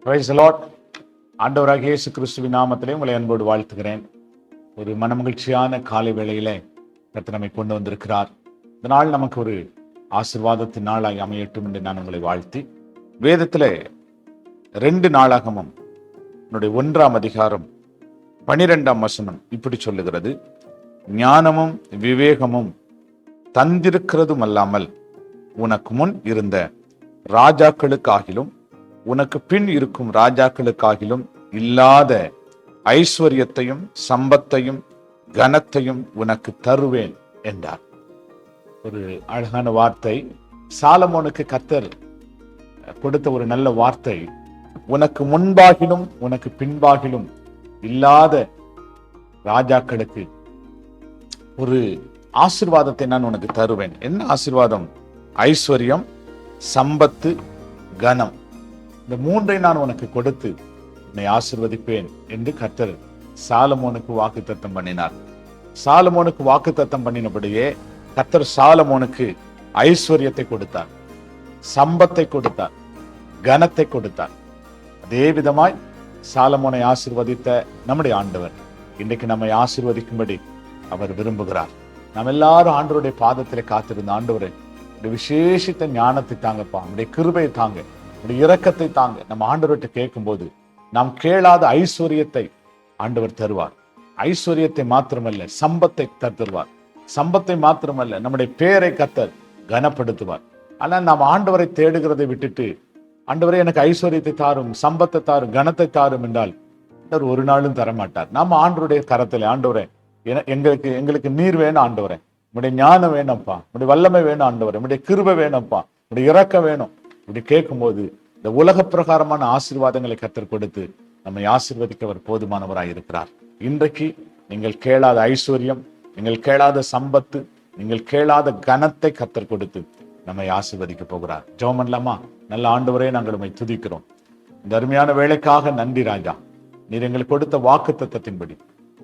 Price the Lord. ஆண்டவராகிய இயேசு கிறிஸ்துவின் நாமத்திலே உங்களை அன்போடு வாழ்த்துகிறேன். ஒரு மனமகிழ்ச்சியான காலை வேளையிலே கர்த்தர் நம்மை கொண்டு வந்திருக்கிறார். இந்த நாள் நமக்கு ஒரு ஆசீர்வாதத்தின் நாளாய் அமையட்டும் என்று நான் உங்களை வாழ்த்தி, வேதத்திலே 2 நாளாகமம் 1ஆம் அதிகாரம் 12ஆம் வசனம் இப்படி சொல்லுகிறது: ஞானமும் விவேகமும் தந்திருக்கிறதும் அல்லாமல் உனக்கு முன் இருந்த ராஜாக்களுக்காகிலும் உனக்கு பின் இருக்கும் ராஜாக்களுக்காகிலும் இல்லாத ஐஸ்வர்யத்தையும் சம்பத்தையும் கனத்தையும் உனக்கு தருவேன் என்றார். ஒரு அழகான வார்த்தை. சாலமோனுக்கு கர்த்தர் கொடுத்த ஒரு நல்ல வார்த்தை. உனக்கு முன்பாகிலும் உனக்கு பின்பாகிலும் இல்லாத ராஜாக்களுக்கு ஒரு ஆசீர்வாதத்தை நான் உனக்கு தருவேன். என்ன ஆசீர்வாதம்? ஐஸ்வர்யம், சம்பத்து, கனம். இந்த 3ஐ நான் உனக்கு கொடுத்து உன்னை ஆசீர்வதிப்பேன் என்று கர்த்தர் சாலமோனுக்கு வாக்குத்தத்தம் பண்ணினார். சாலமோனுக்கு வாக்குத்தத்தம் பண்ணினபடியே கர்த்தர் சாலமோனுக்கு ஐஸ்வர்யத்தை கொடுத்தார், சம்பத்தை கொடுத்தார், கனத்தை கொடுத்தார். அதே விதமாய் சாலமோனை ஆசீர்வதித்த நம்முடைய ஆண்டவர் இன்றைக்கு நம்மை ஆசீர்வதிக்கும்படி அவர் விரும்புகிறார். நம்ம எல்லாரும் ஆண்டவருடைய பாதத்திலே காத்திருந்த ஆண்டவரை விசேஷித்த ஞானத்தை தாங்கப்பா, நம்முடைய கிருபையை தாங்க, நம்முடைய இரக்கத்தை தாங்க. நம்ம ஆண்டவர்கிட்ட கேட்கும் போது நாம் கேளாத ஐஸ்வர்யத்தை ஆண்டவர் தருவார். ஐஸ்வர்யத்தை மாத்திரமல்ல, சம்பத்தை தருவார். சம்பத்தை மாத்திரமல்ல, நம்முடைய பேரை கர்த்தர் கனப்படுத்துவார். ஆனால் நாம் ஆண்டவரை தேடுகிறதை விட்டுட்டு, ஆண்டவரே எனக்கு ஐஸ்வர்யத்தை தாரும், சம்பத்தை தாரும், கனத்தை தாரும் என்றால் அவர் ஒரு நாளும் தரமாட்டார். நம்ம ஆண்டவருடைய கரத்திலே, ஆண்டவரே எங்களுக்கு நீர் வேணும் ஆண்டவரே, உடைய ஞானம் வேணும்ப்பா, உடைய வல்லமை வேணும் ஆண்டவரே, உடைய கிருபை வேணும்ப்பா, உடைய இரக்கம் வேணும். இப்படி கேட்கும்போது இந்த உலக பிரகாரமான ஆசீர்வாதங்களை கர்த்தர் கொடுத்து நம்மை ஆசீர்வதிக்க அவர் போதுமானவராய் இருக்கிறார். இன்றைக்கு நீங்கள் கேளாத ஐஸ்வர்யம், நீங்கள் கேளாத சம்பத்து, நீங்கள் கேளாத கனத்தை கர்த்தர் கொடுத்து நம்மை ஆசீர்வதிக்க போகிறார். ஜெபம் பண்ணலாமா? நல்ல ஆண்டவரே, நாங்கள் உம்மை துதிக்கிறோம். இந்த அருமையான வேலைக்காக நன்றி ராஜா. நீர் எங்களுக்கு கொடுத்த வாக்குத்தத்தத்தின்படி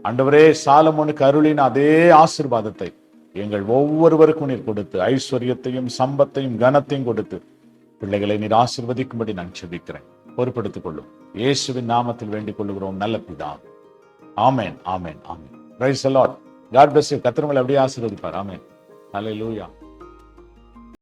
ஆண்டவரே, சாலமோனுக்கு அருளின அதே ஆசீர்வாதத்தை எங்கள் ஒவ்வொருவருக்கும் நீர் கொடுத்து ஐஸ்வர்யத்தையும் சம்பத்தையும் கனத்தையும் கொடுத்து பிள்ளைகளை நீர் ஆசீர்வதிக்கும்படி நான் ஜெபிக்கிறேன். பொறுப்படுத்திக் கொள்ளும் இயேசுவின் நாமத்தில் வேண்டிக் கொள்ளுகிறோம் நல்ல பிதாவே. ஆமென், ஆமென், ஆமென். Praise the lord. God bless you. கர்த்தர் உங்களை அப்படியே ஆசீர்வதிப்பார். ஆமென். ஹல்லேலூயா.